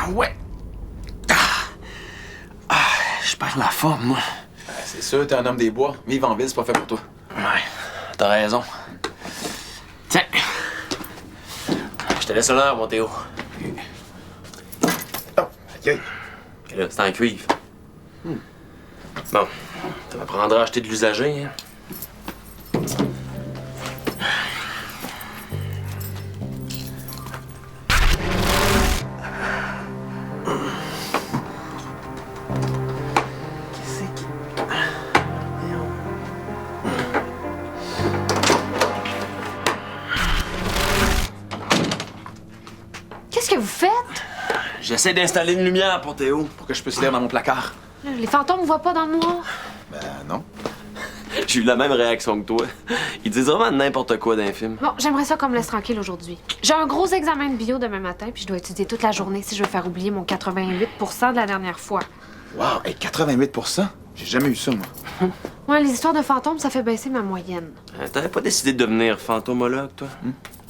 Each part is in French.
ouais. Je perds la forme, moi. C'est sûr, t'es un homme des bois. Vivre en ville, c'est pas fait pour toi. Ouais, t'as raison. Tiens. Je te laisse l'heure, mon Théo. Oh, OK. Et là, c'est en cuivre. Bon, ça m'apprendra à acheter de l'usager, hein. Qu'est-ce que vous faites? J'essaie d'installer une lumière pour Théo. Pour que je puisse lire dans mon placard. Les fantômes ne voient pas dans le noir. Ben non. J'ai eu la même réaction que toi. Ils disent vraiment n'importe quoi d'un film. Bon, j'aimerais ça qu'on me laisse tranquille aujourd'hui. J'ai un gros examen de bio demain matin, puis je dois étudier toute la journée si je veux faire oublier mon 88 de la dernière fois. Wow, hey, 88 %? J'ai jamais eu ça, moi. Ouais, les histoires de fantômes, ça fait baisser ma moyenne. T'avais pas décidé de devenir fantomologue, toi?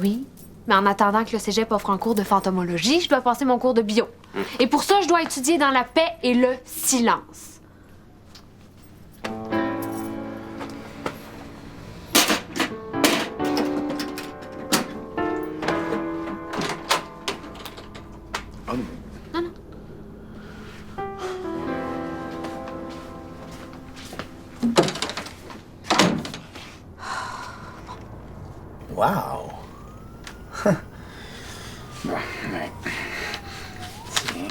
Oui, mais en attendant que le cégep offre un cours de fantomologie, je dois passer mon cours de bio. Et pour ça, je dois étudier dans la paix et le silence. Oh non. Non, non. Wow! Bon, ouais. Tiens.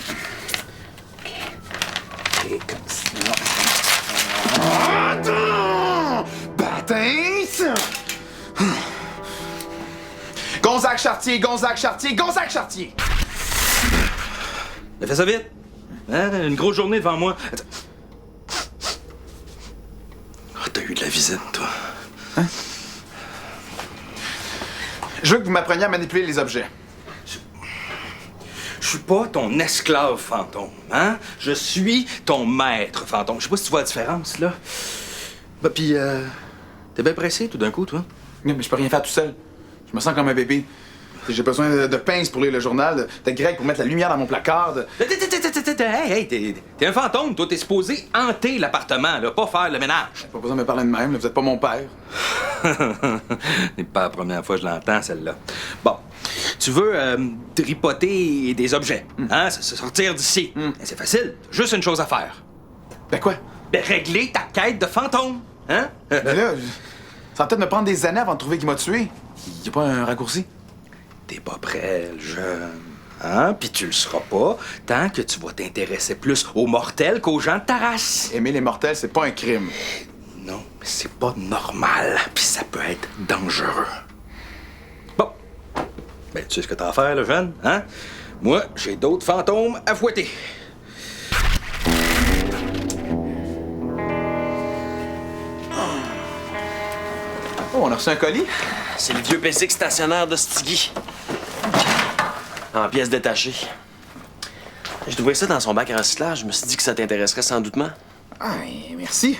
OK, comme ça. Attends! Baptiste! Gonzague Chartier, Gonzague Chartier, Gonzague Chartier! Fais ça vite! Hein? Une grosse journée devant moi. Attends. Oh, t'as eu de la visite, toi. Hein? Je veux que vous m'appreniez à manipuler les objets. Je suis pas ton esclave fantôme, hein? Je suis ton maître fantôme. Je sais pas si tu vois la différence, là. Bah, pis, t'es bien pressé tout d'un coup, toi? Mais je peux rien faire tout seul. Je me sens comme un bébé. J'ai besoin de pinces pour lire le journal, de Greg pour mettre la lumière dans mon placard. Hey, t'es un fantôme, toi. T'es supposé hanter l'appartement, là, pas faire le ménage. Pas besoin de me parler de même, là, vous êtes pas mon père. C'est pas la première fois que je l'entends, celle-là. Bon, tu veux tripoter des objets, hein? Se sortir d'ici. C'est facile, t'as juste une chose à faire. Ben quoi? Ben, régler ta quête de fantôme, hein? Ben là, ça va peut-être me prendre des années avant de trouver qui m'a tué. Y a pas un raccourci? T'es pas prêt, le jeune. Hein? Puis tu le seras pas tant que tu vas t'intéresser plus aux mortels qu'aux gens de ta race. Aimer les mortels, c'est pas un crime. Non, mais c'est pas normal. Puis ça peut être dangereux. Bon. Ben, tu sais ce que t'as à faire, le jeune, hein? Moi, j'ai d'autres fantômes à fouetter. Oh, on a reçu un colis? C'est le vieux PC stationnaire de Stiggy. En pièces détachées. J'ai trouvé ça dans son bac à recyclage. Je me suis dit que ça t'intéresserait sans doutement. Ah, merci.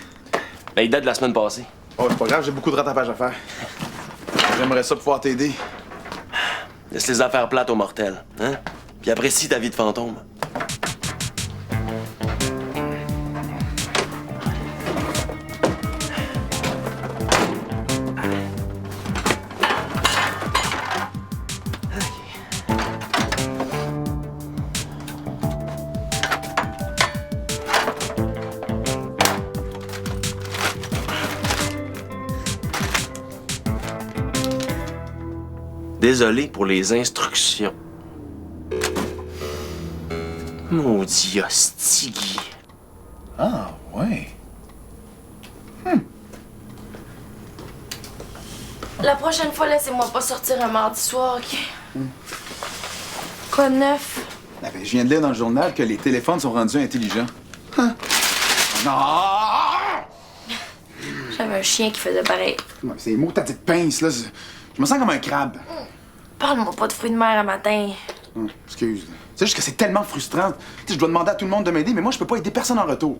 Ben, il date de la semaine passée. Oh, c'est pas grave, j'ai beaucoup de rattrapage à faire. J'aimerais ça pouvoir t'aider. Laisse les affaires plates aux mortels, hein? Puis apprécie ta vie de fantôme. Désolé pour les instructions. Maudit hostigui. Ah, ouais. La prochaine fois, laissez-moi pas sortir un mardi soir, OK? Quoi de neuf? Ah, ben, je viens de lire dans le journal que les téléphones sont rendus intelligents. Hein? Non! J'avais un chien qui faisait pareil. Ouais, c'est les mots de ta petite pince, là. Je me sens comme un crabe. Parle-moi pas de fruits de mer un matin. Excuse. C'est juste que c'est tellement frustrant. Tu sais, je dois demander à tout le monde de m'aider, mais moi, je peux pas aider personne en retour.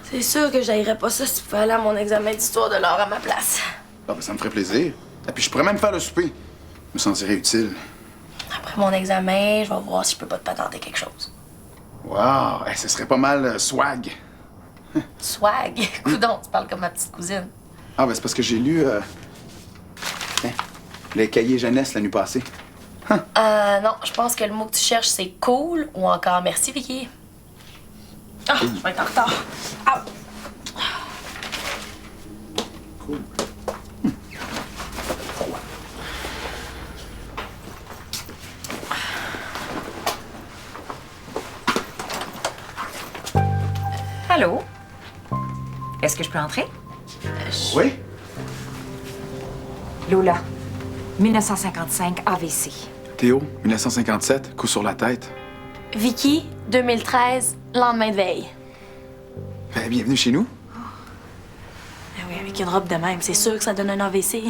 C'est sûr que j'aillerais pas ça si tu pouvais aller à mon examen d'histoire de l'art à ma place. Ah, ben, ça me ferait plaisir. Et puis, je pourrais même faire le souper. Je me sentirais utile. Après mon examen, je vais voir si je peux pas te patenter quelque chose. Wow, hey, ce serait pas mal swag. Swag. Coudon, tu parles comme ma petite cousine. Ah, ben c'est parce que j'ai lu hein, les cahiers jeunesse la nuit passée. Non, je pense que le mot que tu cherches, c'est cool ou encore merci, Vicky. Ah, je vais être en retard. Ah. Cool. Allô? Est-ce que je peux entrer? Oui? Lola, 1955 AVC. Théo, 1957, coup sur la tête. Vicky, 2013, lendemain de veille. Ben, bienvenue chez nous. Ah oui, avec une robe de même, c'est sûr que ça donne un AVC.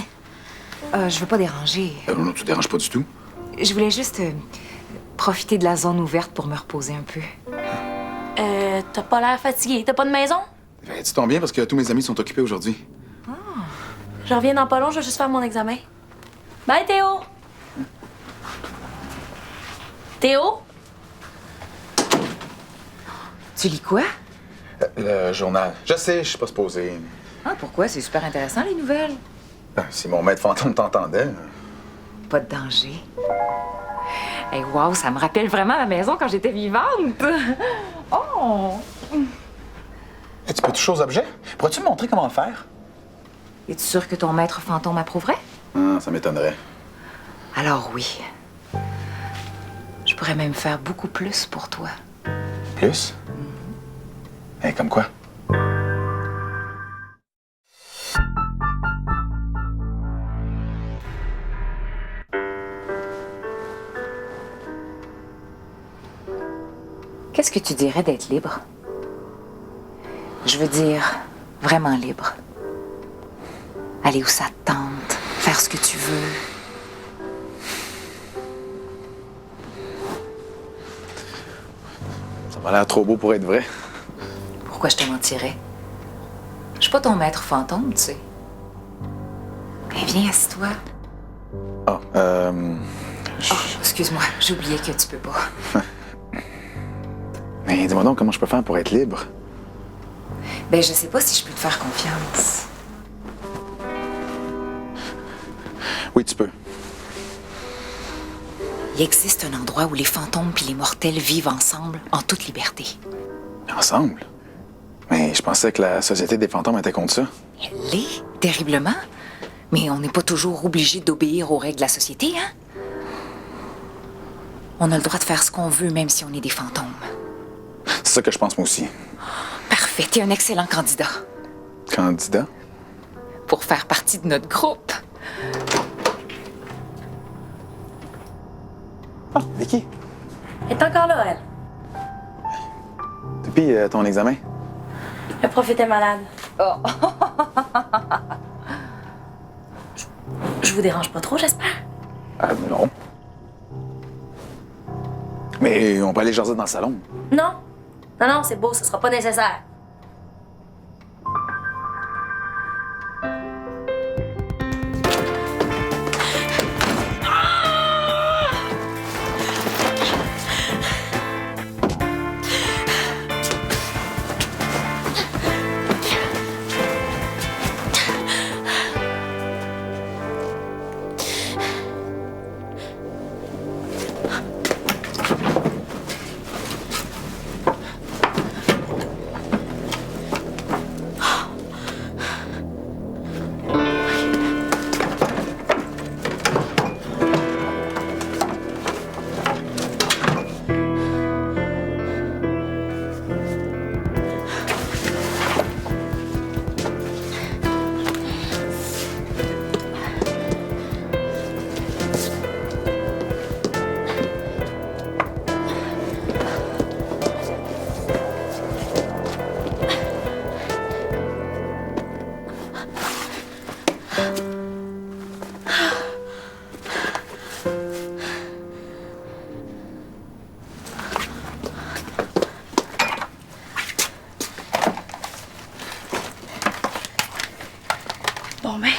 Je veux pas déranger. Non, tu déranges pas du tout. Je voulais juste profiter de la zone ouverte pour me reposer un peu. T'as pas l'air fatigué. T'as pas de maison? Ben, tu tombes bien parce que tous mes amis sont occupés aujourd'hui. Je reviens dans pas long, je vais juste faire mon examen. Bye, Théo! Théo? Tu lis quoi? Le journal. Je sais, je suis pas supposé. Ah, pourquoi? C'est super intéressant, les nouvelles. Ben, si mon maître fantôme t'entendait. Pas de danger. Hey, wow, ça me rappelle vraiment ma maison quand j'étais vivante. Oh! Hey, tu peux toucher aux objets? Pourrais-tu me montrer comment le faire? Es-tu sûr que ton maître fantôme approuverait? Ah, ça m'étonnerait. Alors oui. Je pourrais même faire beaucoup plus pour toi. Plus? Hey, comme quoi? Qu'est-ce que tu dirais d'être libre? Je veux dire, vraiment libre. Aller où ça te tente, faire ce que tu veux. Ça m'a l'air trop beau pour être vrai. Pourquoi je te mentirais? Je suis pas ton maître fantôme, tu sais. Ben, viens, assis-toi. Ah, Oh, excuse-moi, j'ai oublié que tu peux pas. Mais dis-moi donc comment je peux faire pour être libre. Ben, je sais pas si je peux te faire confiance. Oui, tu peux. Il existe un endroit où les fantômes puis les mortels vivent ensemble en toute liberté. Ensemble? Mais je pensais que la Société des fantômes était contre ça. Elle l'est, terriblement. Mais on n'est pas toujours obligé d'obéir aux règles de la société, hein? On a le droit de faire ce qu'on veut, même si on est des fantômes. C'est ça que je pense moi aussi. Parfait, t'es un excellent candidat Candidat? pour faire partie de notre groupe. Ah, Vicky. Elle est encore là, elle. Depuis ton examen? Le prof était malade. Oh. Je vous dérange pas trop, j'espère? Non. Mais on peut aller jaser dans le salon. Non. Non, c'est beau, ce sera pas nécessaire. Bon, ben,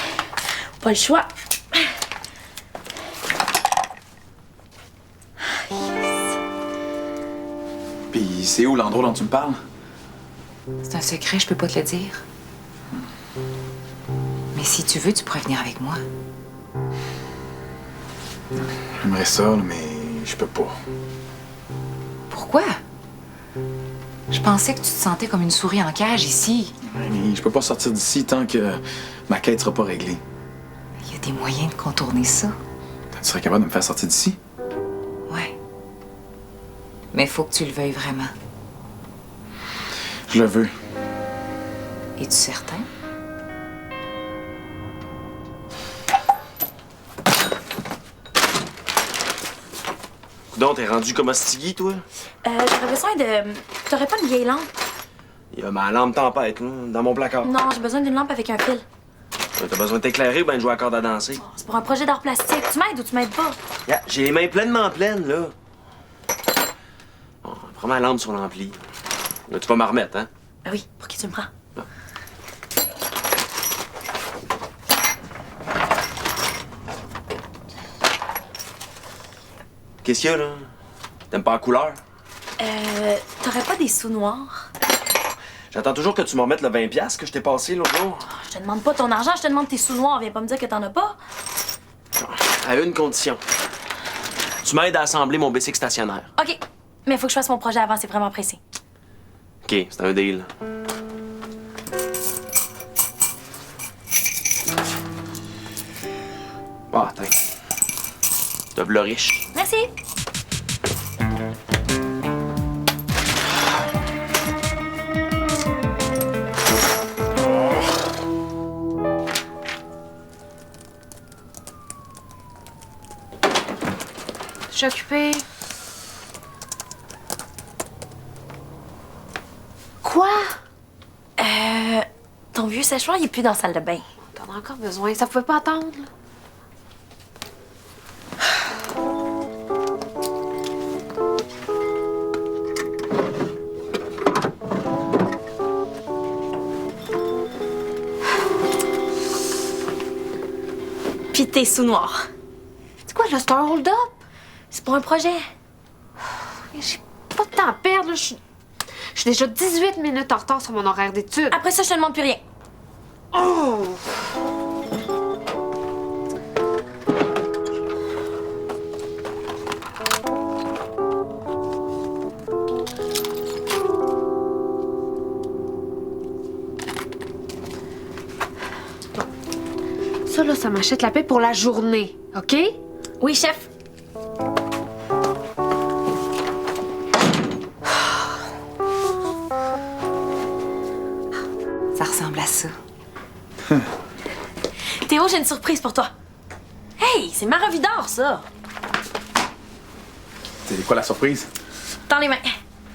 pas le choix. Yes. Puis c'est où l'endroit dont tu me parles? C'est un secret, je peux pas te le dire. Mais si tu veux, tu pourrais venir avec moi. J'aimerais ça, là, mais je peux pas. Pourquoi? Je pensais que tu te sentais comme une souris en cage ici. Ouais, mais je peux pas sortir d'ici tant que ma quête sera pas réglée. Il y a des moyens de contourner ça. Tu serais capable de me faire sortir d'ici? Ouais. Mais il faut que tu le veuilles vraiment. Je le veux. Es-tu certain? Donc, t'es rendu comme Ostigui, toi? J'aurais besoin de. T'aurais pas une vieille lampe? Il y a ma lampe tempête, là, dans mon placard. Non, j'ai besoin d'une lampe avec un fil. T'as besoin de t'éclairer ou ben de jouer à corde à danser? C'est pour un projet d'art plastique. Tu m'aides ou tu m'aides pas? Yeah, j'ai les mains pleinement pleines, là. Bon, prends ma lampe sur l'ampli. Là, tu vas m'en remettre, hein? Ben oui, pour qui tu me prends? Qu'est-ce qu'il y a, là? T'aimes pas la couleur? T'aurais pas des sous noirs? J'attends toujours que tu me remettes le 20$ que je t'ai passé l'autre jour. Je te demande pas ton argent, je te demande tes sous noirs. Viens pas me dire que t'en as pas. À une condition. Tu m'aides à assembler mon bicycle stationnaire. OK. Mais faut que je fasse mon projet avant, c'est vraiment pressé. OK, c'est un deal. Ah, attends. Te v'là riche. Merci. Je suis occupée. Quoi? Ton vieux séchoir, il est plus dans la salle de bain. T'en as encore besoin. Ça pouvait pas attendre, là. Puis tes sous noirs. C'est quoi, là? C'est un hold-up? C'est pour un projet. J'ai pas de temps à perdre, là. Je suis déjà 18 minutes en retard sur mon horaire d'études. Après ça, je te demande plus rien. Oh! Ça, là, ça m'achète la paix pour la journée, OK? Oui, chef. Ça ressemble à ça. Théo, j'ai une surprise pour toi. Hey, c'est ma revue d'or, ça. C'est quoi la surprise? Tends les mains.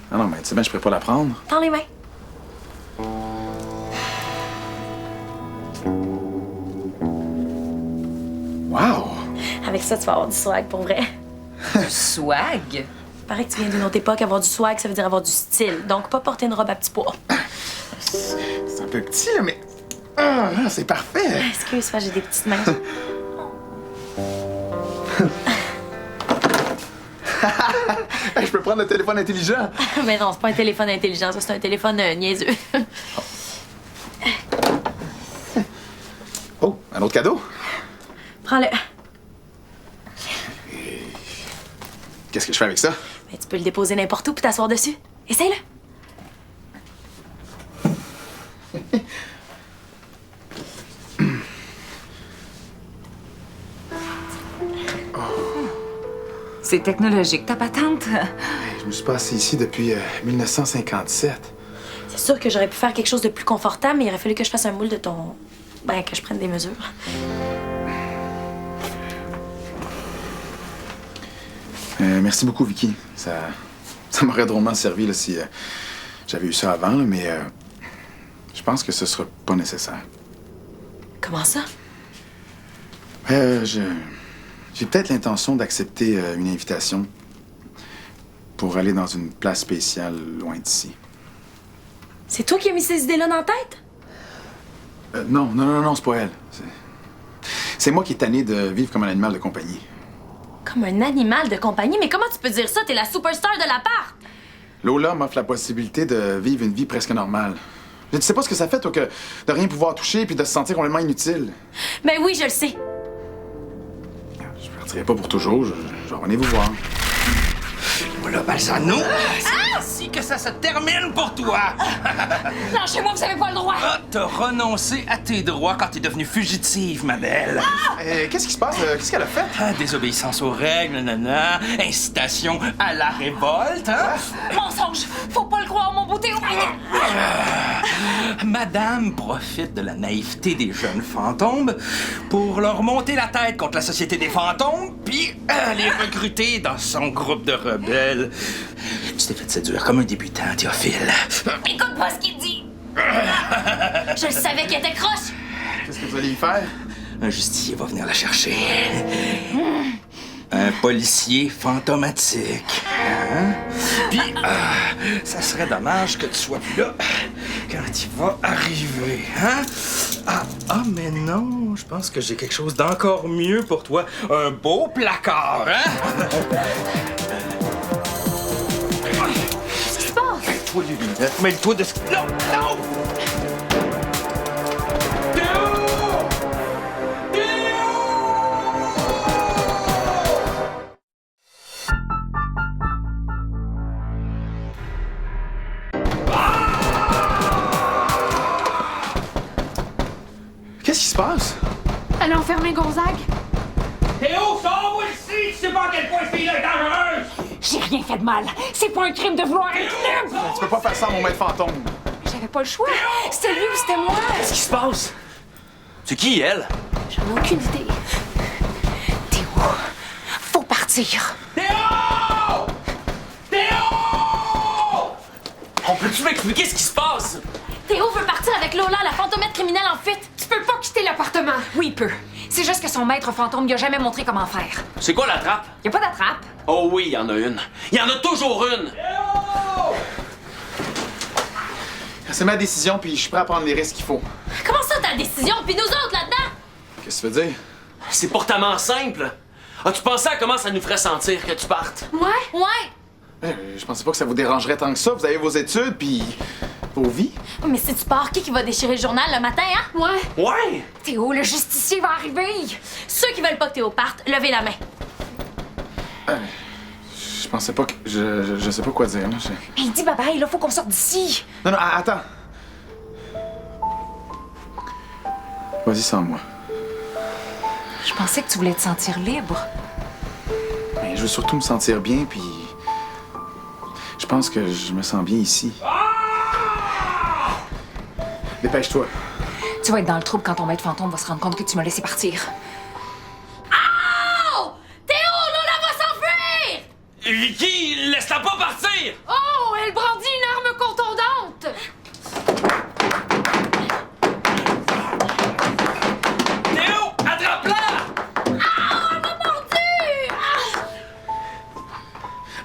Ah non, mais tu sais bien, je pourrais pas la prendre. Tends les mains. Wow! Avec ça, tu vas avoir du swag pour vrai. Swag? Paraît que tu viens d'une autre époque, avoir du swag, ça veut dire avoir du style. Donc, pas porter une robe à petits pois. C'est un peu petit, là, mais. Ah, c'est parfait! Excuse-moi, j'ai des petites mains. Hey, je peux prendre le téléphone intelligent? Mais non, c'est pas un téléphone intelligent, ça, c'est un téléphone niaiseux. Oh, un autre cadeau? Prends-le. Qu'est-ce que je fais avec ça? Mais tu peux le déposer n'importe où puis t'asseoir dessus. Essaye-le. C'est technologique, ta patente. Je me suis pas assis ici depuis 1957. C'est sûr que j'aurais pu faire quelque chose de plus confortable, mais il aurait fallu que je fasse un moule de ton... Ben, que je prenne des mesures. Merci beaucoup, Vicky. Ça m'aurait drôlement servi là, si j'avais eu ça avant, là, mais je pense que ce sera pas nécessaire. Comment ça? J'ai peut-être l'intention d'accepter une invitation pour aller dans une place spéciale loin d'ici. C'est toi qui as mis ces idées-là dans la tête? Non, c'est pas elle. C'est moi qui est tanné de vivre comme un animal de compagnie. Comme un animal de compagnie? Mais comment tu peux dire ça? T'es la superstar de l'appart! Lola m'offre la possibilité de vivre une vie presque normale. Mais tu sais pas ce que ça fait, toi, que de rien pouvoir toucher puis de se sentir complètement inutile. Ben oui, je le sais. Je partirai pas pour toujours. Je revenais vous voir. Voilà, Balsano, c'est ici que ça se termine pour toi. Lâchez-moi, vous avez pas le droit. Ah, t'as renoncé à tes droits quand t'es devenue fugitive, ma belle. Qu'est-ce qui se passe? Qu'est-ce qu'elle a fait? Ah, désobéissance aux règles, nanana, incitation à la révolte, hein? Mensonge! Faut pas le croire, mon beau Théo! Madame profite de la naïveté des jeunes fantômes pour leur monter la tête contre la société des fantômes, puis les recruter dans son groupe de rebelles. Tu t'es fait séduire comme un débutant, Théophile. Écoute pas ce qu'il dit! Je savais qu'il était croche! Qu'est-ce que vous allez y faire? Un justicier va venir la chercher. Un policier fantomatique. Hein? Puis, ça serait dommage que tu sois plus là quand il va arriver. Hein? Mais non, je pense que j'ai quelque chose d'encore mieux pour toi. Un beau placard, hein? Qu'est-ce qui se passe? Mets-toi les lunettes, mets-toi de... Non, non! Qu'est-ce qui se passe? Elle a enfermé Gonzague. Théo, sors-moi ici! Tu sais pas à quel point cette fille-là est dangereuse! J'ai rien fait de mal. C'est pas un crime de vouloir être libre. Tu peux pas faire ça à mon maître fantôme. J'avais pas le choix. C'était lui ou c'était moi. Qu'est-ce qui se passe? C'est qui, elle? J'en ai aucune idée. Théo, faut partir. Théo! Théo! On peut-tu m'expliquer ce qui se passe? Théo veut partir avec Lola, la fantomètre criminelle en fuite. Tu peux pas quitter l'appartement. Oui, il peut. C'est juste que son maître fantôme lui a jamais montré comment faire. C'est quoi la trappe? Y a pas d'attrape. Oh oui, il y en a une. Il y en a toujours une! C'est ma décision, puis je suis prêt à prendre les risques qu'il faut. Comment ça, ta décision? Puis nous autres, là-dedans? Qu'est-ce que tu veux dire? C'est pourtant simple. As-tu pensé à comment ça nous ferait sentir que tu partes? Ouais? Ouais. Je pensais pas que ça vous dérangerait tant que ça. Vous avez vos études, puis vos vies. Mais si tu pars, qui va déchirer le journal le matin, hein? Ouais. Ouais! Théo, le justicier va arriver. Ceux qui veulent pas que Théo parte, levez la main. Je pensais pas que... Je sais pas quoi dire, là. Il dit bye-bye, là, faut qu'on sorte d'ici. Non, attends. Vas-y sans moi. Je pensais que tu voulais te sentir libre. Mais je veux surtout me sentir bien, puis... Je pense que je me sens bien ici. Dépêche-toi. Tu vas être dans le trouble quand ton maître fantôme va se rendre compte que tu m'as laissé partir. Oh! Théo, Lola va s'enfuir! Vicky, laisse-la pas partir! Oh, elle brandit une arme contondante. Théo, attrape-la!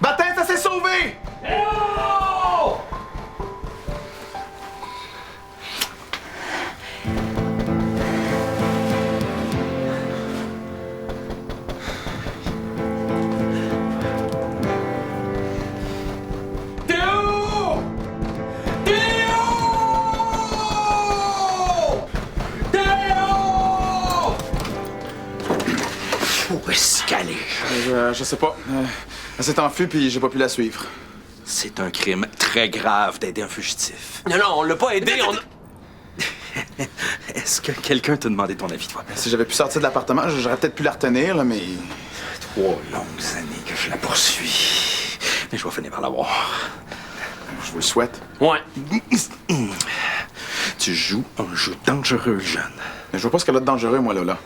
Baptiste, ça s'est sauvé! Théo! Théo! Théo! Où est-ce qu'elle est? Je sais pas. Elle s'est enfuie, puis j'ai pas pu la suivre. C'est un crime très grave d'aider un fugitif. Non, on l'a pas aidé, on a... Est-ce que quelqu'un t'a demandé ton avis, toi? Si j'avais pu sortir de l'appartement, j'aurais peut-être pu la retenir, là, mais... 3 longues années que je la poursuis. Mais je vais finir par l'avoir. Je vous le souhaite. Ouais. Tu joues un jeu dangereux, jeune. Mais je vois pas ce qu'elle a de dangereux, moi, Lola.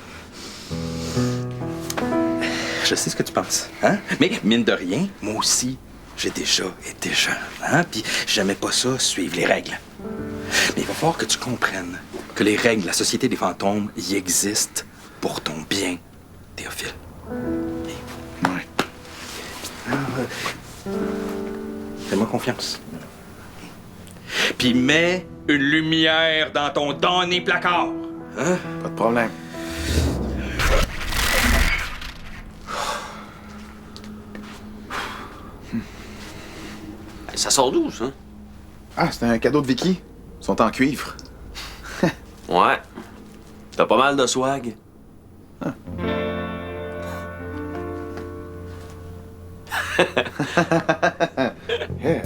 Je sais ce que tu penses, hein? Mais mine de rien, moi aussi, j'ai déjà été jeune, hein? Puis j'aimais pas ça, suivre les règles. Mais il va falloir que tu comprennes que les règles de la Société des fantômes y existent pour ton bien, Théophile. Ouais. Fais-moi confiance. Puis mets une lumière dans ton damné placard, hein? Pas de problème. Ça sort d'où, ça? Ah, c'est un cadeau de Vicky. Ils sont en cuivre. Ouais. T'as pas mal de swag. Yeah.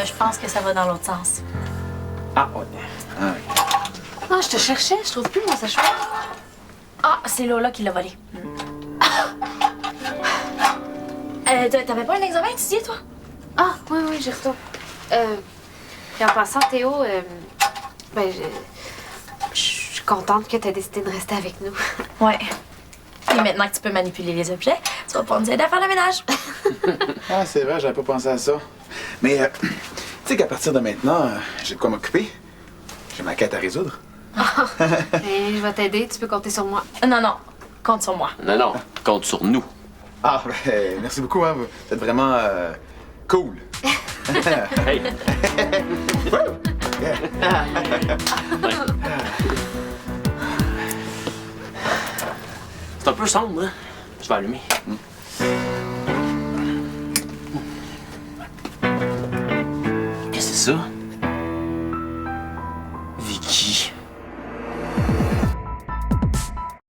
Je pense que ça va dans l'autre sens. Ah, ouais. Ah, je te cherchais, je trouve plus mon sèche-cheveux. Ah, c'est Lola qui l'a volé. T'avais pas un examen étudié, toi? Ah, oui, oui, j'y retourne. Puis en passant, Théo, ben, je suis contente que tu aies décidé de rester avec nous. Ouais. Et maintenant que tu peux manipuler les objets, tu vas pouvoir nous aider à faire le ménage. Ah, c'est vrai, j'avais pas pensé à ça. Mais, tu sais qu'à partir de maintenant, j'ai de quoi m'occuper. J'ai ma quête à résoudre. Et je vais t'aider, tu peux compter sur moi. Non, non. Compte sur moi. Non, non. Compte sur nous. Ah, ben, merci beaucoup, hein. Vous êtes vraiment cool. Hey! C'est un peu sombre, hein? Je vais allumer. Qu'est-ce que c'est ça?